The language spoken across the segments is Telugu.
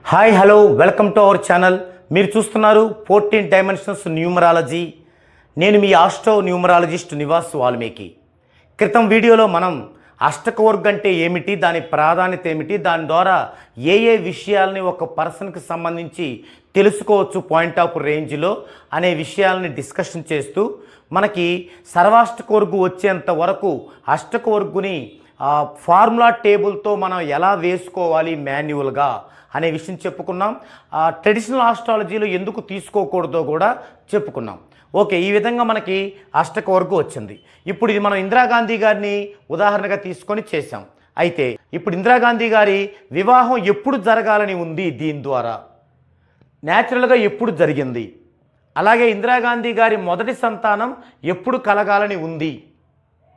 Hi hello welcome to our channel. మీరు చూస్తున్నారు 14 డైమెన్షన్స్ న్యూమరాలజీ. నేను మీ ఆస్ట్రో న్యూమరాలజిస్ట్ నివాస్ వాల్మీకి. క్రితం వీడియోలో మనం అష్టకవర్గం అంటే ఏమిటి, దాని ప్రాధాన్యత ఏమిటి, దాని ద్వారా ఏ విషయాలని ఒక పర్సన్కి సంబంధించి తెలుసుకోవచ్చు పాయింట్ ఆఫ్ రేంజ్లో అనే విషయాలని డిస్కషన్ చేస్తూ మనకి సర్వాష్టకవర్గు వచ్చేంత వరకు అష్టకవర్గుని ఫార్ములా టేబుల్తో మనం ఎలా వేసుకోవాలి మాన్యువల్గా అనే విషయం చెప్పుకున్నాం. ట్రెడిషనల్ ఆస్ట్రాలజీలో ఎందుకు తీసుకోకూడదో కూడా చెప్పుకున్నాం. ఓకే, ఈ విధంగా మనకి అష్టకవర్గం వచ్చింది. ఇప్పుడు ఇది మనం ఇందిరాగాంధీ గారిని ఉదాహరణగా తీసుకొని చేసాం. అయితే ఇప్పుడు ఇందిరాగాంధీ గారి వివాహం ఎప్పుడు జరగాలని ఉంది, దీని ద్వారా న్యాచురల్గా ఎప్పుడు జరిగింది, అలాగే ఇందిరాగాంధీ గారి మొదటి సంతానం ఎప్పుడు కలగాలని ఉంది,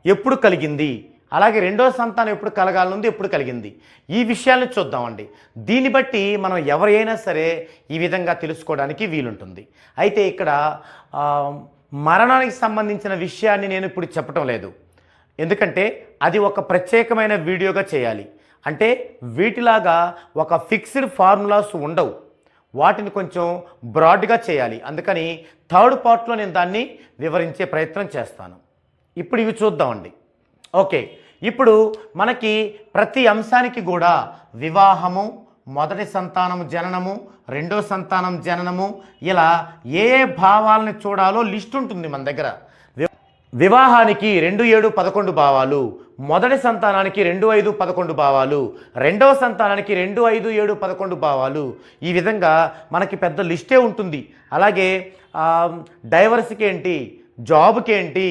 ఎప్పుడు కలిగింది, అలాగే రెండో సంతానం ఎప్పుడు కలగాలనుంది, ఎప్పుడు కలిగింది, ఈ విషయాలను చూద్దామండి. దీన్ని బట్టి మనం ఎవరైనా సరే ఈ విధంగా తెలుసుకోవడానికి వీలుంటుంది. అయితే ఇక్కడ మరణానికి సంబంధించిన విషయాన్ని నేను ఇప్పుడు చెప్పటం లేదు, ఎందుకంటే అది ఒక ప్రత్యేకమైన వీడియోగా చేయాలి. అంటే వీటిలాగా ఒక ఫిక్స్డ్ ఫార్ములాస్ ఉండవు, వాటిని కొంచెం బ్రాడ్గా చేయాలి. అందుకని థర్డ్ పార్ట్లో నేను దాన్ని వివరించే ప్రయత్నం చేస్తాను. ఇప్పుడు ఇవి చూద్దామండి. ఓకే, ఇప్పుడు మనకి ప్రతి అంశానికి కూడా వివాహము, మొదటి సంతానం జననము, రెండో సంతానం జననము, ఇలా ఏ భావాలను చూడాలో లిస్ట్ ఉంటుంది మన దగ్గర. వివాహానికి 2, 7, 11 భావాలు, మొదటి సంతానానికి 2, 5, 11 భావాలు, రెండవ సంతానానికి 2, 5, 7, 11 భావాలు, ఈ విధంగా మనకి పెద్ద లిస్టే ఉంటుంది. అలాగే డైవర్స్కి ఏంటి, జాబ్కి ఏంటి,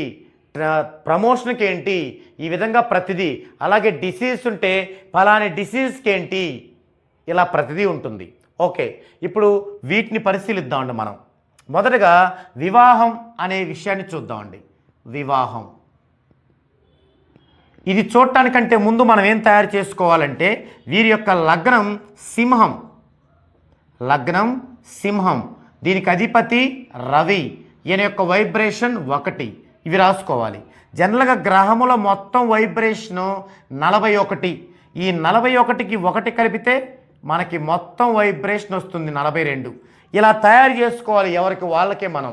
ప్రమోషన్కి ఏంటి, ఈ విధంగా ప్రతిదీ. అలాగే డిసీజ్ ఉంటే ఫలాని డిసీజ్కి ఏంటి, ఇలా ప్రతిదీ ఉంటుంది. ఓకే, ఇప్పుడు వీటిని పరిశీలిద్దామండి మనం. మొదటగా వివాహం అనే విషయాన్ని చూద్దామండి. వివాహం ఇది చూడటానికంటే ముందు మనం ఏం తయారు చేసుకోవాలంటే వీరి యొక్క లగ్నం సింహం, లగ్నం సింహం, దీనికి అధిపతి రవి, ఈయన యొక్క వైబ్రేషన్ 1, ఇవి రాసుకోవాలి. జనరల్గా గ్రహముల మొత్తం వైబ్రేషను 41. ఈ 41కి 1 కలిపితే మనకి మొత్తం వైబ్రేషన్ వస్తుంది 42. ఇలా తయారు చేసుకోవాలి ఎవరికి వాళ్ళకే మనం.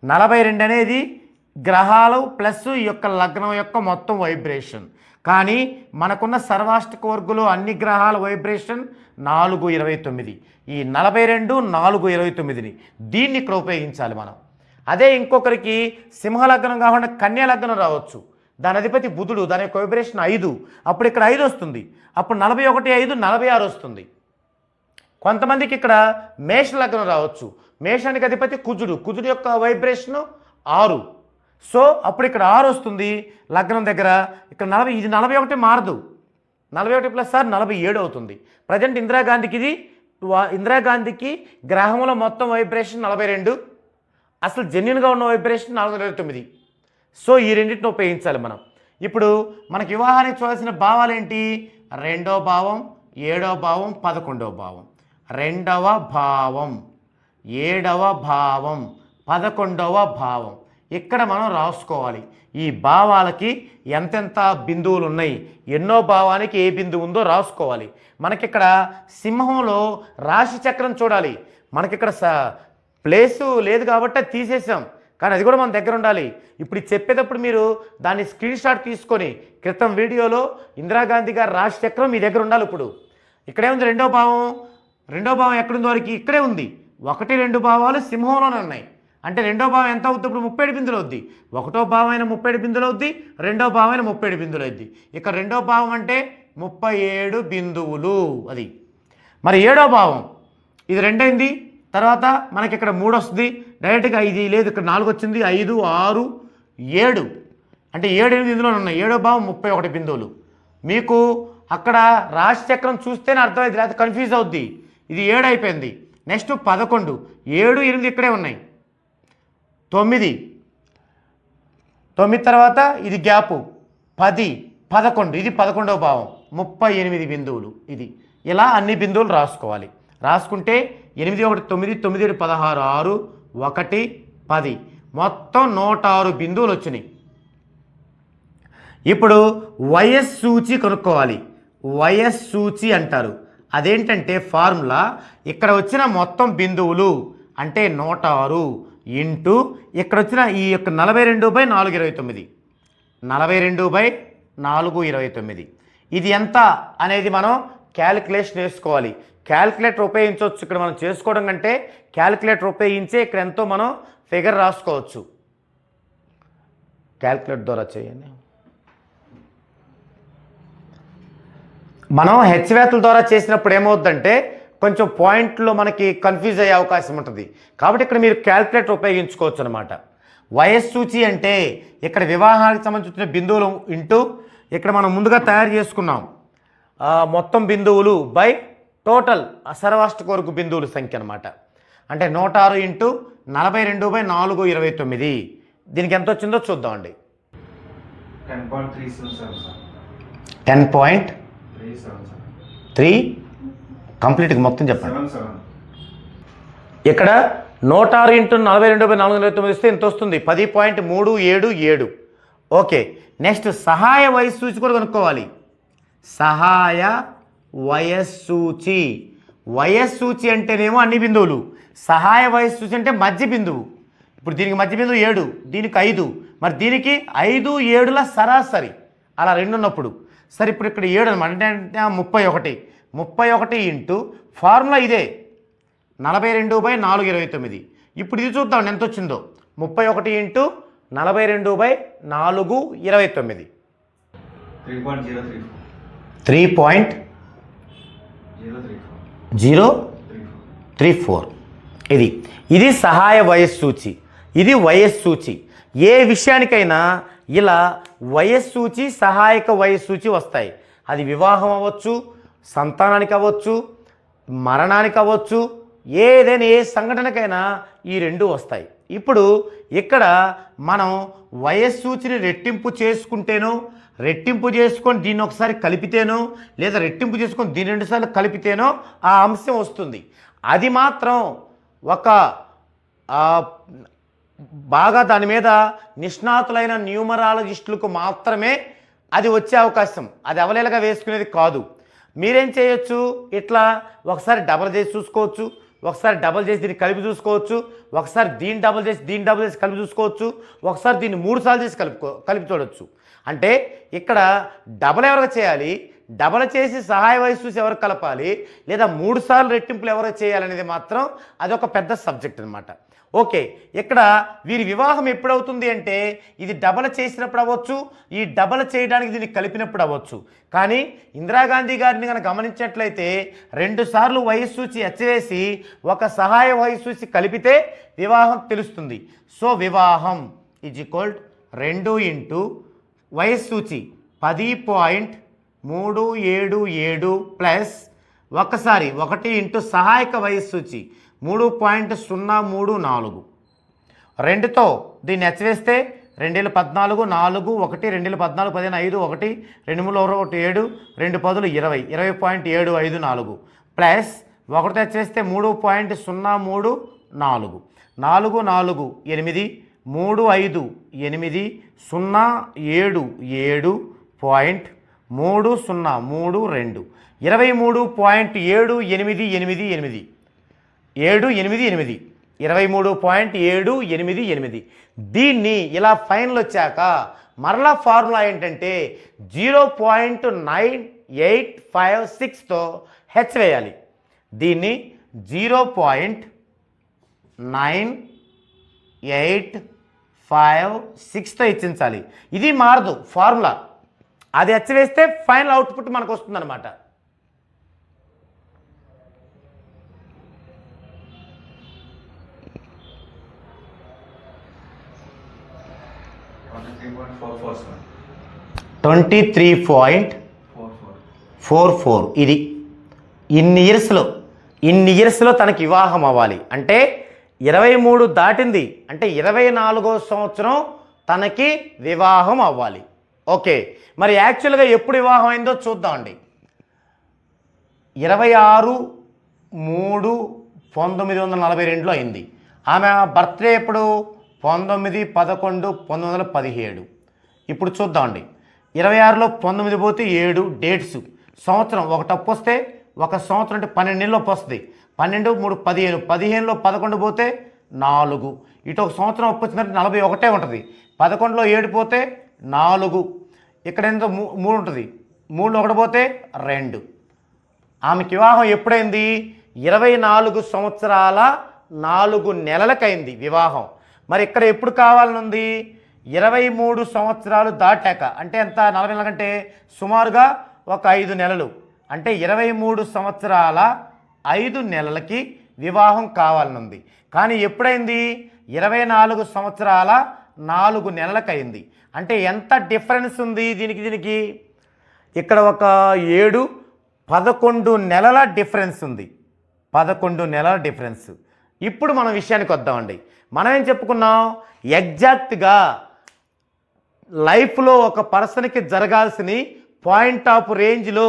42 అనేది గ్రహాలు ప్లస్ ఈ యొక్క లగ్నం యొక్క మొత్తం వైబ్రేషన్. కానీ మనకున్న సర్వాష్టకవర్గులో అన్ని గ్రహాల వైబ్రేషన్ 429. ఈ 42 429ని దీన్ని ఇక్కడ ఉపయోగించాలి మనం. అదే ఇంకొకరికి సింహలగ్నం కాకుండా కన్యా లగ్నం రావచ్చు, దాని అధిపతి బుధుడు, దాని యొక్క వైబ్రేషన్ 5, అప్పుడు ఇక్కడ 5 వస్తుంది, అప్పుడు 41, 5, 46 వస్తుంది. కొంతమందికి ఇక్కడ మేష లగ్నం రావచ్చు, మేషానికి అధిపతి కుజుడు, కుజుడు యొక్క వైబ్రేషను 6, సో అప్పుడు ఇక్కడ 6 వస్తుంది లగ్నం దగ్గర. ఇక్కడ 40, ఇది 41 మారదు, 41 + 6 47 అవుతుంది. ప్రజెంట్ ఇందిరాగాంధీకి గ్రహముల మొత్తం వైబ్రేషన్ 42, అసలు జెన్యున్గా ఉన్న వైబ్రేషన్ 429. సో ఈ రెండింటిని ఉపయోగించాలి మనం. ఇప్పుడు మనకి వివాహానికి చూడాల్సిన భావాలు ఏంటి, 2వ భావం, 7వ భావం, 11వ భావం, 2వ భావం, 7వ భావం, 11వ భావం, ఇక్కడ మనం రాసుకోవాలి. ఈ భావాలకి ఎంతెంత బిందువులు ఉన్నాయి, ఎన్నో భావానికి ఏ బిందువు ఉందో రాసుకోవాలి. మనకిక్కడ సింహంలో రాశి చక్రం చూడాలి. మనకిక్కడ ప్లేసు లేదు కాబట్టి అది తీసేసాం, కానీ అది కూడా మన దగ్గర ఉండాలి. ఇప్పుడు చెప్పేటప్పుడు మీరు దాన్ని స్క్రీన్ షాట్ తీసుకొని క్రితం వీడియోలో ఇందిరాగాంధీ గారి రాశి చక్రం మీ దగ్గర ఉండాలి. ఇప్పుడు ఇక్కడే ఉంది 2వ భావం, 2వ భావం ఎక్కడుంది వారికి ఇక్కడే ఉంది. 1, 2 భావాలు సింహంలోనే ఉన్నాయి. అంటే 2వ భావం ఎంత అవుతుంది, ఇప్పుడు 37 బిందులు అవుద్ది. 1వ భావం అయినా 37 బిందులు అవుద్ది, 2వ భావం అయినా 37 బిందులు అవుద్ది. ఇక్కడ 2వ భావం అంటే 37 బిందువులు అది. మరి 7వ భావం ఇది 2 అయింది, తర్వాత మనకి ఇక్కడ 3 వస్తుంది, డైరెక్ట్గా 5 లేదు, ఇక్కడ 4 వచ్చింది, 5, 6, 7, అంటే 7, 8 ఇందులో ఉన్నాయి. 7వ భావం 31 బిందువులు. మీకు అక్కడ రాశి చక్రం చూస్తేనే అర్థమైంది, లేకపోతే కన్ఫ్యూజ్ అవుద్ది. ఇది 7 అయిపోయింది. నెక్స్ట్ 11, 7, 8 ఇక్కడే ఉన్నాయి. 9 తర్వాత ఇది గ్యాపు 10, 11, ఇది 11వ భావం 38 బిందువులు. ఇది ఇలా అన్ని బిందువులు రాసుకోవాలి. రాసుకుంటే 8, 1, 9, 9, 7, 16, 6, 1, 10, మొత్తం 106 బిందువులు వచ్చినాయి. ఇప్పుడు వయస్సూచి కనుక్కోవాలి. వయస్సూచి అంటారు. అదేంటంటే ఫార్ములా ఇక్కడ వచ్చిన మొత్తం బిందువులు అంటే 106 ఇంటూ ఇక్కడ వచ్చిన ఈ యొక్క 42/429 42/429 ఇది ఎంత అనేది మనం క్యాలిక్యులేషన్ వేసుకోవాలి. క్యాలిక్యులేటర్ ఉపయోగించవచ్చు. ఇక్కడ మనం చేసుకోవడం కంటే క్యాలిక్యులేటర్ ఉపయోగించే ఇక్కడ ఎంతో మనం ఫిగర్ రాసుకోవచ్చు. క్యాలిక్యులేటర్ ద్వారా చేయండి. మనం హెచ్వేతల ద్వారా చేసినప్పుడు ఏమవుతుందంటే కొంచెం పాయింట్లో మనకి కన్ఫ్యూజ్ అయ్యే అవకాశం ఉంటుంది. కాబట్టి ఇక్కడ మీరు క్యాలిక్యులేటర్ ఉపయోగించుకోవచ్చు అనమాట. వయస్సూచి అంటే ఇక్కడ వివాహానికి సంబంధించిన బిందువులు ఇంటూ ఇక్కడ మనం ముందుగా తయారు చేసుకున్నాం మొత్తం బిందువులు బై టోటల్ సర్వాష్టకవర్గ బిందువుల సంఖ్య అనమాట. అంటే 106 ఇంటూ 42/429 దీనికి ఎంత వచ్చిందో చూద్దామండి. 10.3 కంప్లీట్గా మొత్తం చెప్పండి. ఇక్కడ 106 ఇంటూ 42/429 ఇస్తే ఎంత వస్తుంది? 10.377. ఓకే, నెక్స్ట్ సహాయ వయస్సూచి కూడా కనుక్కోవాలి. సహాయ వయస్సూచి. వయస్సూచి అంటేనేమో అన్ని బిందువులు, సహాయ వయస్సూచి అంటే మధ్య బిందువు. ఇప్పుడు దీనికి మధ్య బిందువు 7, దీనికి 5, మరి దీనికి 5, 7ల సరాసరి అలా రెండు ఉన్నప్పుడు. సరే ఇప్పుడు ఇక్కడ 7 అనమాట, అంటే 31 ఇంటూ ఫార్ములా ఇదే 42/429. ఇప్పుడు ఇది చూద్దాం ఎంత వచ్చిందో. 31 ఇంటూ 42/429 3.034. ఇది సహాయ వయస్సూచి, ఇది వయస్సూచి. ఏ విషయానికైనా ఇలా వయస్సూచి సహాయక వయస్సూచి వస్తాయి. అది వివాహం అవ్వచ్చు, సంతానానికి అవ్వచ్చు, మరణానికి అవ్వచ్చు, ఏదైనా ఏ సంఘటనకైనా ఈ రెండు వస్తాయి. ఇప్పుడు ఇక్కడ మనం వయస్సూచిని రెట్టింపు చేసుకుంటేనో, రెట్టింపు చేసుకొని దీన్ని ఒకసారి కలిపితేనో, లేదా రెట్టింపు చేసుకొని దీన్ని 2 సార్లు కలిపితేనో ఆ అంశం వస్తుంది. అది మాత్రం ఒక బాగా దాని మీద నిష్ణాతులైన న్యూమరాలజిస్టులకు మాత్రమే అది వచ్చే అవకాశం. అది అవలేలగా వేసుకునేది కాదు. మీరేం చేయొచ్చు, ఇట్లా ఒకసారి డబల్ చేసి చూసుకోవచ్చు, ఒకసారి డబల్ చేసి దీన్ని కలిపి చూసుకోవచ్చు, ఒకసారి దీన్ని డబల్ చేసి కలిపి చూసుకోవచ్చు, ఒకసారి దీన్ని 3 సార్లు చేసి కలిపి చూడవచ్చు. అంటే ఇక్కడ డబల్ ఎవరికి చేయాలి, డబల్ చేసి సహాయ వయస్సూచి ఎవరు కలపాలి, లేదా 3 సార్లు రెట్టింపులు ఎవరు చేయాలనేది మాత్రం అదొక పెద్ద సబ్జెక్ట్ అనమాట. ఓకే, ఇక్కడ వీరి వివాహం ఎప్పుడవుతుంది అంటే ఇది డబల్ చేసినప్పుడు అవ్వచ్చు, ఈ డబల్ చేయడానికి దీన్ని కలిపినప్పుడు అవ్వచ్చు. కానీ ఇందిరాగాంధీ గారిని కనుక గమనించినట్లయితే 2 సార్లు వయస్సూచి ఎచ్చవేసి ఒక సహాయ వయస్సూచి కలిపితే వివాహం తెలుస్తుంది. సో వివాహం = 2 ఇంటూ వయస్సూచి 10.377 ప్లస్ ఒకసారి 1 ఇంటూ సహాయక వయస్సూచి 3.034. 2తో దీన్ని హెచ్చవేస్తే 2 14 4 1 2 14 15 5 1 2 3 1 7 2 10 20 20.754 ప్లస్ 1తో హెచ్చవేస్తే 3.034 4 4 8 3 5 8 0 7 7.3032 23.788 23.788 దీన్ని ఇలా ఫైనల్ వచ్చాక మరలా ఫార్ములా ఏంటంటే 0.9856తో హెచ్ వేయాలి. దీన్ని 0.9856తో హెచ్చించాలి. ఇది మారదు ఫార్ములా. అది హెచ్ వేస్తే ఫైనల్ అవుట్పుట్ మనకు వస్తుందన్నమాట. ట్వంటీ 3.44. ఇది ఇన్ని ఇయర్స్లో తనకి వివాహం అవ్వాలి అంటే 23 దాటింది అంటే 24వ సంవత్సరం తనకి వివాహం అవ్వాలి. ఓకే, మరి యాక్చువల్గా ఎప్పుడు వివాహం అయిందో చూద్దామండి. 26/3/1942లో అయింది. ఆమె బర్త్డే ఎప్పుడు? 19/11/1917. ఇప్పుడు చూద్దామండి. 26లో 19 పోతే 7 డేట్స్, సంవత్సరం ఒక తప్పు వస్తే ఒక సంవత్సరం అంటే 12 నెలలోపు వస్తుంది. 12 3 15, 15లో 11 పోతే 4, ఇటు ఒక సంవత్సరం అప్పు వచ్చిందంటే 41 ఉంటుంది. 11లో 7 పోతే 4, ఇక్కడ ఎంత 3 ఉంటుంది, 3లో 1 పోతే 2. ఆమెకి వివాహం ఎప్పుడైంది? 24 సంవత్సరాల 4 నెలలకైంది వివాహం. మరి ఇక్కడ ఎప్పుడు కావాలని ఉంది? 23 సంవత్సరాలు దాటాక. అంటే ఎంత? 40 నెలల కంటే సుమారుగా ఒక 5 నెలలు, అంటే 23 సంవత్సరాల 5 నెలలకి వివాహం కావాలనుంది. కానీ ఎప్పుడైంది? 24 సంవత్సరాల 4 నెలలకైంది. అంటే ఎంత డిఫరెన్స్ ఉంది దీనికి? ఇక్కడ ఒక 7 11 నెలల డిఫరెన్స్ ఉంది. 11 నెలల డిఫరెన్స్. ఇప్పుడు మనం విషయానికి వద్దామండి. మనం ఏం చెప్పుకున్నాం? ఎగ్జాక్ట్గా లైఫ్లో ఒక పర్సన్కి జరగాల్సిన పాయింట్ ఆఫ్ రేంజ్లో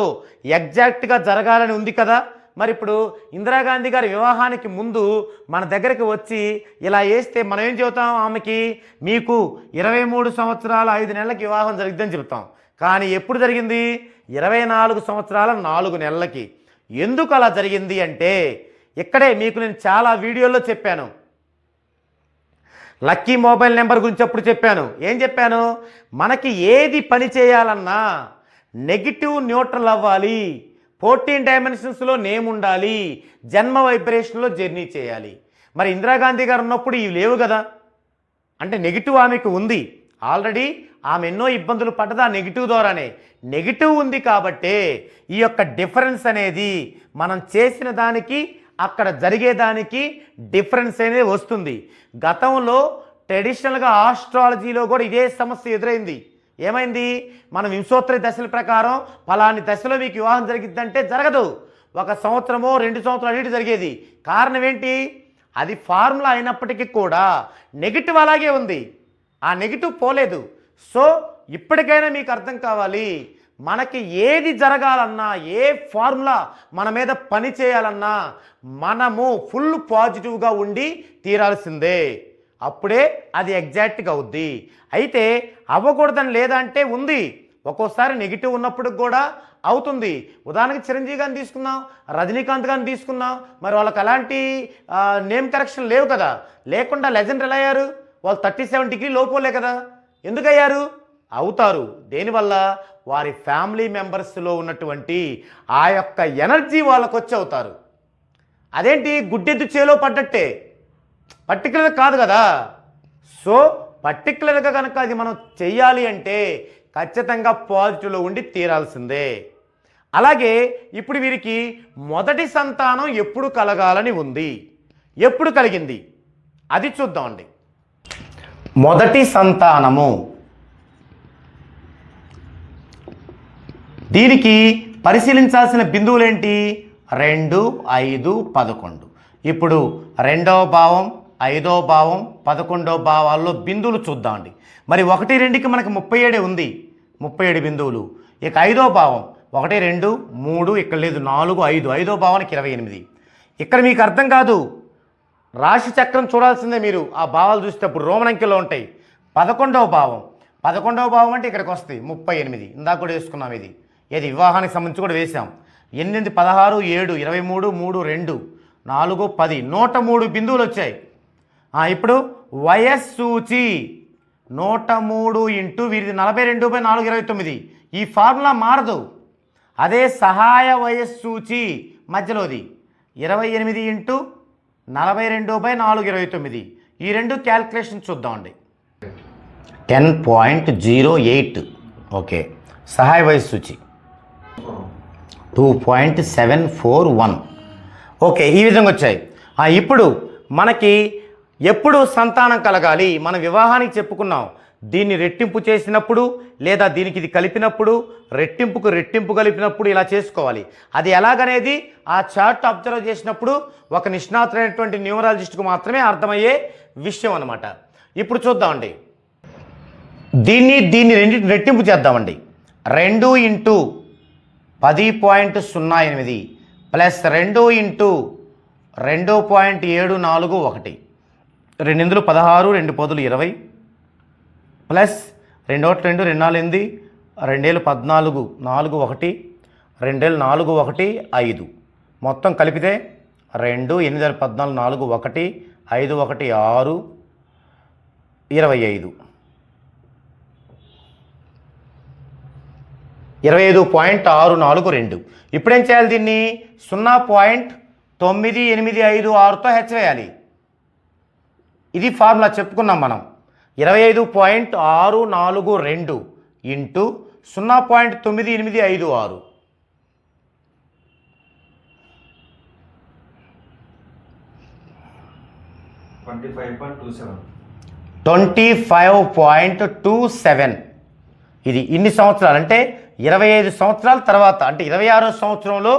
ఎగ్జాక్ట్గా జరగాలని ఉంది కదా. మరి ఇప్పుడు ఇందిరాగాంధీ గారి వివాహానికి ముందు మన దగ్గరికి వచ్చి ఇలా వేస్తే మనం ఏం చెబుతాం? ఆమెకి మీకు 23 సంవత్సరాల 5 నెలలకి వివాహం జరిగిద్దని చెబుతాం. కానీ ఎప్పుడు జరిగింది? 24 సంవత్సరాల 4 నెలలకి. ఎందుకు అలా జరిగింది అంటే ఇక్కడే మీకు నేను చాలా వీడియోల్లో చెప్పాను. లక్కీ మొబైల్ నెంబర్ గురించి అప్పుడు చెప్పాను. ఏం చెప్పాను? మనకి ఏది పని చేయాలన్నా నెగిటివ్ న్యూట్రల్ అవ్వాలి, 14 డైమెన్షన్స్లో నేమ్ ఉండాలి, జన్మ వైబ్రేషన్లో జర్నీ చేయాలి. మరి ఇందిరాగాంధీ గారు ఉన్నప్పుడు ఇవి లేవు కదా. అంటే నెగిటివ్ ఆమెకు ఉంది ఆల్రెడీ. ఆమె ఎన్నో ఇబ్బందులు పడ్డది ఆ నెగిటివ్ ద్వారానే. నెగిటివ్ ఉంది కాబట్టే ఈ యొక్క డిఫరెన్స్ అనేది మనం చేసిన దానికి అక్కడ జరిగేదానికి డిఫరెన్స్ అనేది వస్తుంది. గతంలో ట్రెడిషనల్గా ఆస్ట్రాలజీలో కూడా ఇదే సమస్య ఎదురైంది. ఏమైంది? మనం వింశోత్తరి దశల ప్రకారం ఫలాని దశలో మీకు వివాహం జరిగిద్దంటే జరగదు. 1 సంవత్సరమో 2 సంవత్సరాలు అటు జరిగేది. కారణం ఏంటి? అది ఫార్ములా అయినప్పటికీ కూడా నెగిటివ్ అలాగే ఉంది. ఆ నెగిటివ్ పోలేదు. సో ఇప్పటికైనా మీకు అర్థం కావాలి, మనకి ఏది జరగాలన్నా, ఏ ఫార్ములా మన మీద పని చేయాలన్నా మనము ఫుల్ పాజిటివ్గా ఉండి తీరాల్సిందే. అప్పుడే అది ఎగ్జాక్ట్గా అవుద్ది. అయితే అవ్వకూడదని లేదంటే ఉంది. ఒక్కోసారి నెగిటివ్ ఉన్నప్పుడు కూడా అవుతుంది. ఉదాహరణకి చిరంజీవి గారిని తీసుకుందాం, రజనీకాంత్ గారిని తీసుకుందాం. మరి వాళ్ళకి అలాంటి నేమ్ కరెక్షన్ లేవు కదా. లేకుండా లెజెండ్ ఎలా అయ్యారు? వాళ్ళు 37 డిగ్రీ లోపోలే కదా. ఎందుకయ్యారు? అవుతారు. దేనివల్ల? వారి ఫ్యామిలీ మెంబర్స్లో ఉన్నటువంటి ఆ యొక్క ఎనర్జీ వాళ్ళకు వచ్చి అవుతారు. అదేంటి? గుడ్డెద్దు చేలో పడ్డట్టే, పర్టికులర్ కాదు కదా. సో పర్టికులర్గా కనుక అది మనం చెయ్యాలి అంటే ఖచ్చితంగా పాజిటివ్లో ఉండి తీరాల్సిందే. అలాగే ఇప్పుడు వీరికి మొదటి సంతానం ఎప్పుడు కలగాలని ఉంది. ఎప్పుడు కలిగింది అది చూద్దామండి. మొదటి సంతానము, దీనికి పరిశీలించాల్సిన బిందువులేంటి? 2, 5, 11. ఇప్పుడు 2వ భావం, 5వ భావం, 11వ భావాల్లో బిందువులు చూద్దామండి. మరి 1, 2కి మనకి 37 ఉంది, 37 బిందువులు. ఇక 5వ భావం 1, 2, 3, ఇక్కడ లేదు 4, 5. 5వ భావానికి 28. ఇక్కడ మీకు అర్థం కాదు, రాశి చక్రం చూడాల్సిందే మీరు. ఆ భావాలు చూసేటప్పుడు రోమన్ అంకెలో ఉంటాయి. 11వ భావం, 11వ భావం అంటే ఇక్కడికి వస్తాయి 38. ఇందాక కూడా వేసుకున్నాం. ఇది వివాహానికి సంబంధించి కూడా వేసాం. 8, 16, 7, 23, 3, 2, 4, 10, 103 బిందువులు వచ్చాయి. ఇప్పుడు వయస్సూచి 103 ఇంటూ వీరిది 42/4, 29. ఈ ఫార్ములా మారదు. అదే సహాయ వయస్సూచి మధ్యలోది 28 ఇంటూ 42/4, 29. ఈ రెండు క్యాల్కులేషన్ చూద్దామండి. 10.08. ఓకే. సహాయ వయస్సూచి 2.741. ఓకే, ఈ విధంగా వచ్చాయి. ఇప్పుడు మనకి ఎప్పుడు సంతానం కలగాలి? మనం వివాహానికి చెప్పుకున్నాం. దీన్ని రెట్టింపు చేసినప్పుడు లేదా దీనికి ఇది కలిపినప్పుడు, రెట్టింపుకు రెట్టింపు కలిపినప్పుడు ఇలా చేసుకోవాలి. అది ఎలాగనేది ఆ చార్ట్ అబ్జర్వ్ చేసినప్పుడు ఒక నిష్ణాతులైనటువంటి న్యూమరాలజిస్ట్కు మాత్రమే అర్థమయ్యే విషయం అన్నమాట. ఇప్పుడు చూద్దామండి. దీన్ని రెట్టింపు చేద్దామండి. 2 ఇంటూ 10.08 ప్లస్ 2 ఇంటూ 2.741. 2 ఇందులో 16, 2 పదులు 20 ప్లస్ 2 1 2 2 4 8, 2 14, 4 1, 2 4 1 5 మొత్తం కలిపితే 2 8 14 4 1 5 1 6 25 25.642. ఇప్పుడేం చేయాలి? దీన్ని 0.9856తో హెచ్చవేయాలి. ఇది ఫార్ములా చెప్పుకున్నాం మనం. 25.642 ఇంటూ 0.9856 25.27. ఇది ఇన్ని సంవత్సరాలు అంటే 25 సంవత్సరాల తర్వాత అంటే 26వ సంవత్సరంలో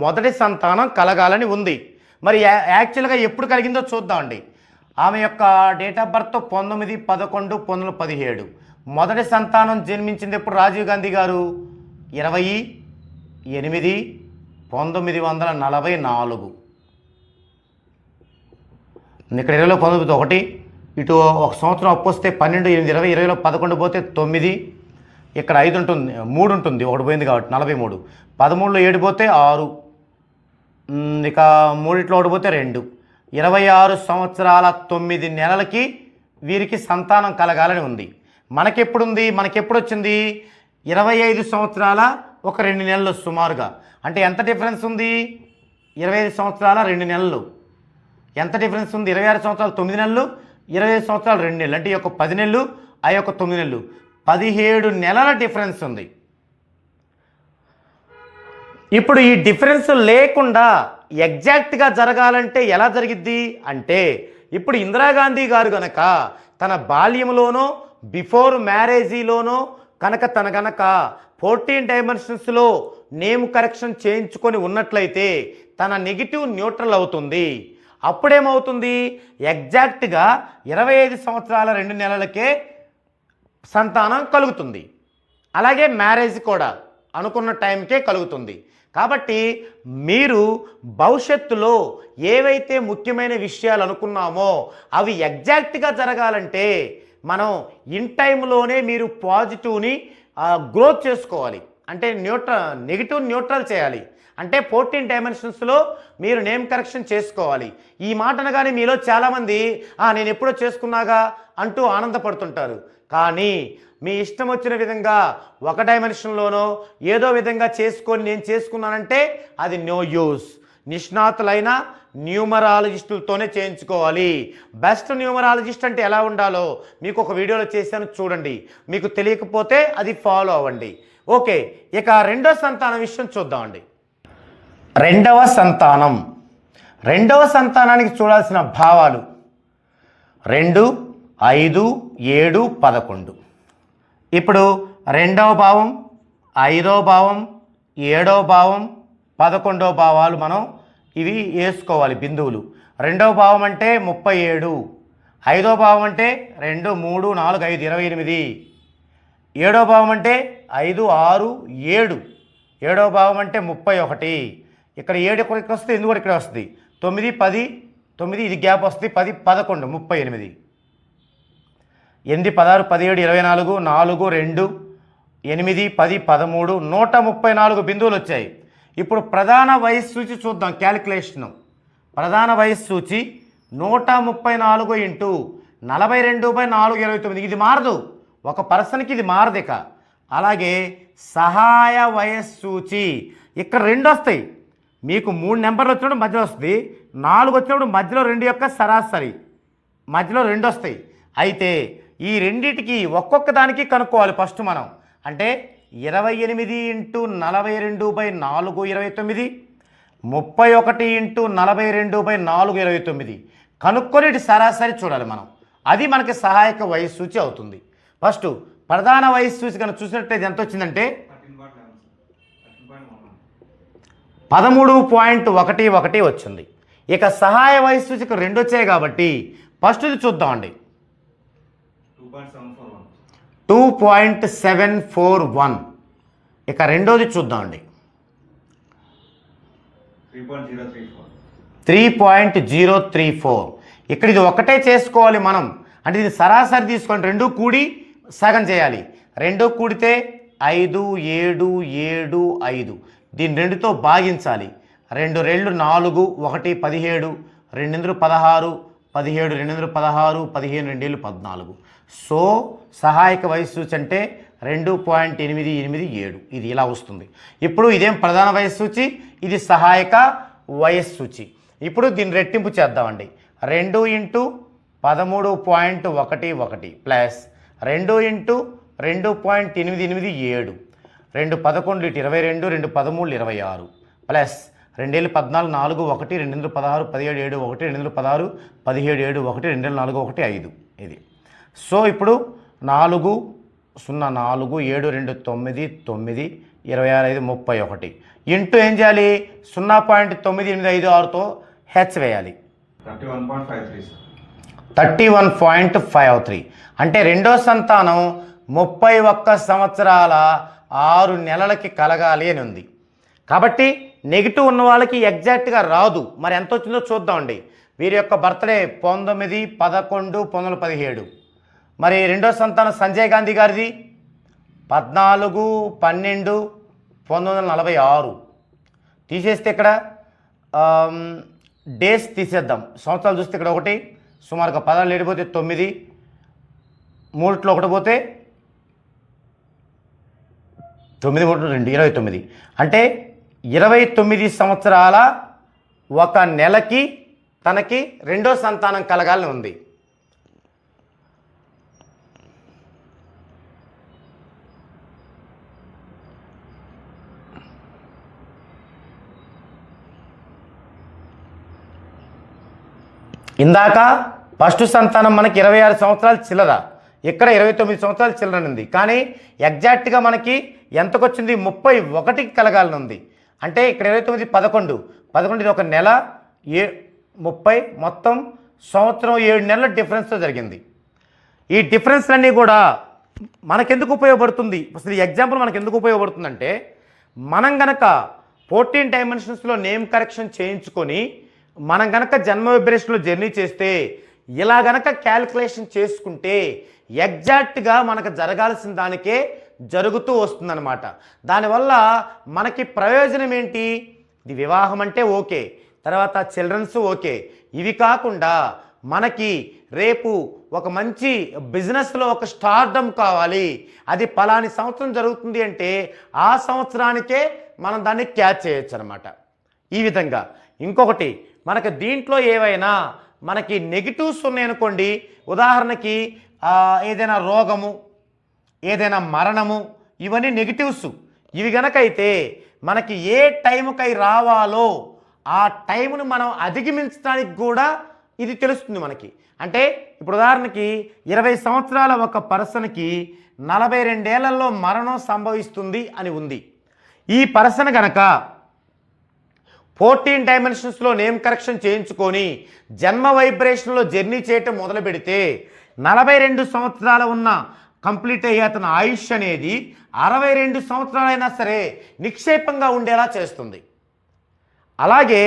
మొదటి సంతానం కలగాలని ఉంది. మరి యాక్చువల్గా ఎప్పుడు కలిగిందో చూద్దామండి. ఆమె యొక్క డేట్ ఆఫ్ బర్త్ 19/11/1917. మొదటి సంతానం జన్మించింది ఎప్పుడు? రాజీవ్ గాంధీ గారు 28/1944. ఇక్కడ 20లో 19 1, ఇటు ఒక సంవత్సరం అప్పు వస్తే 12 8 20 20లో 11 పోతే 9, ఇక్కడ 5 ఉంటుంది, 3 ఉంటుంది, ఒకటి పోయింది కాబట్టి 43, 13లో 7 పోతే 6, ఇక 3లో 1 పోతే 2, 26 సంవత్సరాల 9 నెలలకి వీరికి సంతానం కలగాలని ఉంది. మనకెప్పుడుంది? మనకెప్పుడు వచ్చింది? 25 సంవత్సరాల ఒక 2 నెలలు సుమారుగా. అంటే ఎంత డిఫరెన్స్ ఉంది? 25 సంవత్సరాల 2 నెలలు. ఎంత డిఫరెన్స్ ఉంది? 26 సంవత్సరాలు 9 నెలలు, 25 సంవత్సరాలు 2 నెలలు. అంటే ఈ యొక్క 10 నెలలు, ఆ యొక్క 9 నెలలు, 17 నెలల డిఫరెన్స్ ఉంది. ఇప్పుడు ఈ డిఫరెన్స్ లేకుండా ఎగ్జాక్ట్గా జరగాలంటే ఎలా జరిగిద్ది అంటే, ఇప్పుడు ఇందిరాగాంధీ గారు కనుక తన బాల్యంలోనో బిఫోర్ మ్యారేజీలోనో కనుక 14 డైమెన్షన్స్లో నేమ్ కరెక్షన్ చేయించుకొని ఉన్నట్లయితే తన నెగిటివ్ న్యూట్రల్ అవుతుంది. అప్పుడేమవుతుంది? ఎగ్జాక్ట్గా 25 సంవత్సరాల 2 నెలలకే సంతానం కలుగుతుంది. అలాగే మ్యారేజ్ కూడా అనుకున్న టైంకే కలుగుతుంది. కాబట్టి మీరు భవిష్యత్తులో ఏవైతే ముఖ్యమైన విషయాలు అనుకున్నామో అవి ఎగ్జాక్ట్గా జరగాలంటే మనం ఇన్ టైంలోనే మీరు పాజిటివ్ని గ్రోత్ చేసుకోవాలి. అంటే నెగిటివ్ న్యూట్రల్ చేయాలి. అంటే 14 డైమెన్షన్స్లో మీరు నేమ్ కరెక్షన్ చేసుకోవాలి. ఈ మాట అనగానే మీలో చాలామంది నేను ఎప్పుడో చేసుకున్నాగా అంటూ ఆనందపడుతుంటారు. కానీ మీ ఇష్టం వచ్చిన విధంగా ఒక డైమెన్షన్లోనో ఏదో విధంగా చేసుకొని నేను చేసుకున్నానంటే అది నో యూస్. నిష్ణాతులైన న్యూమరాలజిస్టులతోనే చేయించుకోవాలి. బెస్ట్ న్యూమరాలజిస్ట్ అంటే ఎలా ఉండాలో మీకు ఒక వీడియోలో చేశాను, చూడండి. మీకు తెలియకపోతే అది ఫాలో అవ్వండి. ఓకే, ఇక రెండో సంతానం విషయం చూద్దామండి. రెండవ సంతానానికి చూడాల్సిన భావాలు 2, 5, 7, 11. ఇప్పుడు 2వ భావం, 5వ భావం, 7వ భావం, 11వ భావాలు మనం ఇవి వేసుకోవాలి బిందువులు. 2వ భావం అంటే 37, 5వ భావం అంటే 2, 3, 4, 5 28, 7వ భావం అంటే 5, 6, 7, 7వ భావం అంటే 31. ఇక్కడ 7 ఇక్కడికి వస్తే ఎందుకు కూడా ఇక్కడ వస్తుంది. 9, 10, 9 ఇది గ్యాప్ వస్తుంది. 10, 11, 38, 8, 16, 17, 24, 4, 2, 8, 10, 13, 134 బిందువులు వచ్చాయి. ఇప్పుడు ప్రధాన వయస్సు సూచి చూద్దాం. క్యాలిక్యులేషను ప్రధాన వయస్సు సూచి 134 ఇంటూ 42/429. ఇది మారదు, ఒక పర్సన్కి ఇది మారదు. ఇక అలాగే సహాయ వయస్సు సూచి ఇక్కడ 2 వస్తాయి. మీకు 3 నెంబర్లు వచ్చినప్పుడు మధ్యలో వస్తుంది, 4 వచ్చినప్పుడు మధ్యలో 2 యొక్క సరాసరి మధ్యలో 2 వస్తాయి. అయితే ఈ రెండిటికి ఒక్కొక్క దానికి కనుక్కోవాలి ఫస్ట్ మనం. అంటే 28 ఇంటూ 42/429, 31 ఇంటూ 42/429 కనుక్కొని ఇటు సరాసరి చూడాలి మనం. అది మనకి సహాయక వయస్సు సూచి అవుతుంది. ఫస్ట్ ప్రధాన వయస్సు సూచి కనుక చూసినట్టయితే ఎంత వచ్చిందంటే 13.11 వచ్చింది. ఇక సహాయ వయస్సు సూచికి 2 వచ్చాయి కాబట్టి ఫస్ట్ ఇది చూద్దామండి. 2.741. ఇక రెండోది చూద్దామండి. 3.034. ఇక్కడ ఇది ఒకటే చేసుకోవాలి మనం. అంటే ఇది సరాసరి తీసుకొని 2 కూడి సగం చేయాలి. 2 కూడితే 5, 7, 7, 5. దీన్ని 2తో భాగించాలి. 2 రెళ్ళు 4, 1 17, 2 16, 17 2 16, 15 2 14. సో సహాయక వయస్సు సూచి అంటే 2.887 ఇది ఇలా వస్తుంది. ఇప్పుడు ఇదేం ప్రధాన వయస్సు సూచి, ఇది సహాయక వయస్సు సూచి. ఇప్పుడు దీన్ని రెట్టింపు చేద్దామండి. 2 × 13.11 ప్లస్ 2 × 2.887, 2 11 22, 2 13 26 ప్లస్ 2 14 4 1 2 16 17 7 1 2 16 17 7 1 2 4 1 5 ఇది. సో ఇప్పుడు 4 0 4 7 2 9 9 26 5 31 ఇంటూ ఏం చేయాలి 0.9856తో హెచ్ వేయాలి. 31.53 అంటే రెండో సంతానం 31 సంవత్సరాల 6 నెలలకి కలగాలి అని ఉంది. కాబట్టి నెగిటివ్ ఉన్న వాళ్ళకి ఎగ్జాక్ట్గా రాదు. మరి ఎంత వచ్చిందో చూద్దామండి. వీరి యొక్క బర్త్డే 19/11/1917. మరి రెండో సంతానం సంజయ్ గాంధీ గారిది 14/12/1946. తీసేస్తే ఇక్కడ డేస్ తీసేద్దాం. సంవత్సరాలు చూస్తే ఇక్కడ 1 సుమారుగా 16 లేడిపోతే 9, 3లో 1 పోతే 9 3 2 29 అంటే 29 సంవత్సరాల 1 నెలకి తనకి రెండో సంతానం కలగాలని ఉంది. ఇందాక ఫస్ట్ సంతానం మనకి 26 సంవత్సరాలు చిల్లర, ఇక్కడ 29 సంవత్సరాలు చిల్లర ఉంది. కానీ ఎగ్జాక్ట్గా మనకి ఎంతకు వచ్చింది 31కి కలగాలని ఉంది. అంటే ఇక్కడ 29 11 ఇది 1 నెల 30 మొత్తం సంవత్సరం 7 నెలల డిఫరెన్స్తో జరిగింది. ఈ డిఫరెన్స్లన్నీ కూడా మనకెందుకు ఉపయోగపడుతుంది? అసలు ఈ ఎగ్జాంపుల్ మనకు ఎందుకు ఉపయోగపడుతుందంటే మనం గనక 14 డైమెన్షన్స్లో నేమ్ కరెక్షన్ చేయించుకొని మనం గనక జన్మ వైబ్రేషన్లో జర్నీ చేస్తే ఇలా గనక క్యాలిక్యులేషన్ చేసుకుంటే ఎగ్జాక్ట్గా మనకు జరగాల్సిన దానికే జరుగుతూ వస్తుందన్నమాట. దానివల్ల మనకి ప్రయోజనం ఏంటి? ఇది వివాహం అంటే ఓకే, తర్వాత చిల్డ్రన్స్ ఓకే, ఇవి కాకుండా మనకి రేపు ఒక మంచి బిజినెస్లో ఒక స్టార్డమ్ కావాలి, అది పలాని సంవత్సరం జరుగుతుంది అంటే ఆ సంవత్సరానికే మనం దాన్ని క్యాచ్ చేయొచ్చు అనమాట. ఈ విధంగా ఇంకొకటి మనకి దీంట్లో ఏవైనా మనకి నెగిటివ్స్ ఉన్నాయనుకోండి, ఉదాహరణకి ఏదైనా రోగము, ఏదైనా మరణము, ఇవన్నీ నెగిటివ్స్. ఇవి గనకైతే మనకి ఏ టైంకై రావాలో ఆ టైంను మనం అధిగమించడానికి కూడా ఇది తెలుస్తుంది మనకి. అంటే ఇప్పుడు ఉదాహరణకి 20 సంవత్సరాల ఒక పర్సన్కి 42 ఏళ్లలో మరణం సంభవిస్తుంది అని ఉంది. ఈ పర్సన్ గనక 14 డైమెన్షన్స్లో నేమ్ కరెక్షన్ చేయించుకొని జన్మ వైబ్రేషన్లో జర్నీ చేయటం మొదలు పెడితే 42 సంవత్సరాలు ఉన్న కంప్లీట్ అయ్యే అతని ఆయుష్ అనేది 62 సంవత్సరాలైనా సరే నిక్షేపంగా ఉండేలా చేస్తుంది. అలాగే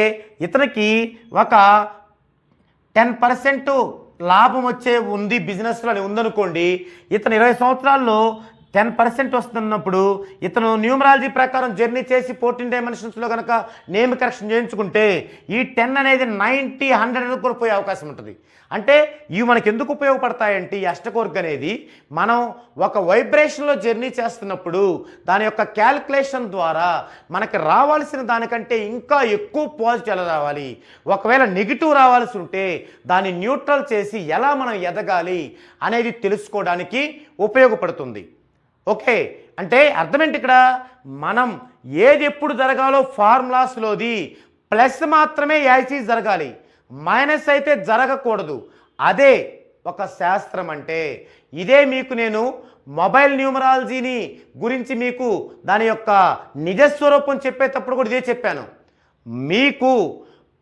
ఇతనికి ఒక 10% లాభం వచ్చే ఉంది బిజినెస్లో అని ఉందనుకోండి, ఇతను 20 సంవత్సరాల్లో 10% వస్తున్నప్పుడు ఇతను న్యూమరాలజీ ప్రకారం జర్నీ చేసి 14 డైమెన్షన్స్లో కనుక నేమ్ కరెక్షన్ చేయించుకుంటే ఈ 10 అనేది 90 100 కూడా పోయే అవకాశం ఉంటుంది. అంటే ఇవి మనకు ఎందుకు ఉపయోగపడతాయంటే ఈ అష్టకోర్గ్ అనేది మనం ఒక వైబ్రేషన్లో జర్నీ చేస్తున్నప్పుడు దాని యొక్క క్యాల్కులేషన్ ద్వారా మనకి రావాల్సిన దానికంటే ఇంకా ఎక్కువ పాజిటివ్ ఎలా రావాలి, ఒకవేళ నెగిటివ్ రావాల్సి ఉంటే దాన్ని న్యూట్రల్ చేసి ఎలా మనం ఎదగాలి అనేది తెలుసుకోవడానికి ఉపయోగపడుతుంది. ఓకే, అంటే అర్థమేంటి ఇక్కడ మనం ఏది ఎప్పుడు జరగాలో ఫార్ములాస్లోది ప్లస్ మాత్రమే యాసిస్ జరగాలి, మైనస్ అయితే జరగకూడదు. అదే ఒక శాస్త్రం అంటే. ఇదే మీకు నేను మొబైల్ న్యూమరాలజీని గురించి మీకు దాని యొక్క నిజస్వరూపం చెప్పేటప్పుడు కూడా ఇదే చెప్పాను. మీకు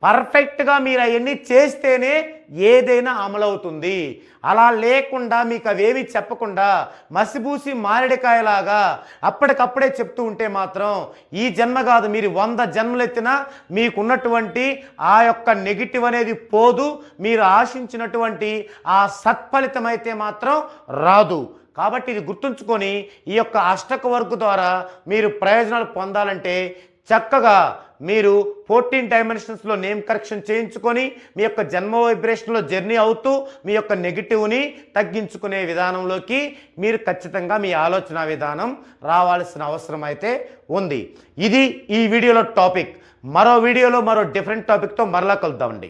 పర్ఫెక్ట్గా మీరు అవన్నీ చేస్తేనే ఏదైనా అమలవుతుంది. అలా లేకుండా మీకు అవేవి చెప్పకుండా మసిబూసి మామిడికాయలాగా అప్పటికప్పుడే చెప్తూ ఉంటే మాత్రం ఈ జన్మ కాదు, మీరు 100 జన్మలు ఎత్తినా మీకున్నటువంటి ఆ యొక్క నెగిటివ్ అనేది పోదు, మీరు ఆశించినటువంటి ఆ సత్ఫలితం అయితే మాత్రం రాదు. కాబట్టి ఇది గుర్తుంచుకొని ఈ యొక్క అష్టక వర్గ్ ద్వారా మీరు ప్రయోజనాలు పొందాలంటే చక్కగా మీరు 14 డైమెన్షన్స్లో నేమ్ కరెక్షన్ చేయించుకొని మీ యొక్క జన్మ వైబ్రేషన్లో జర్నీ అవుతూ మీ యొక్క నెగిటివ్ని తగ్గించుకునే విధానంలోకి మీరు ఖచ్చితంగా మీ ఆలోచన విధానం రావాల్సిన అవసరం అయితే ఉంది. ఇది ఈ వీడియోలో టాపిక్. మరో వీడియోలో మరో డిఫరెంట్ టాపిక్తో మరలా కలుద్దామండి.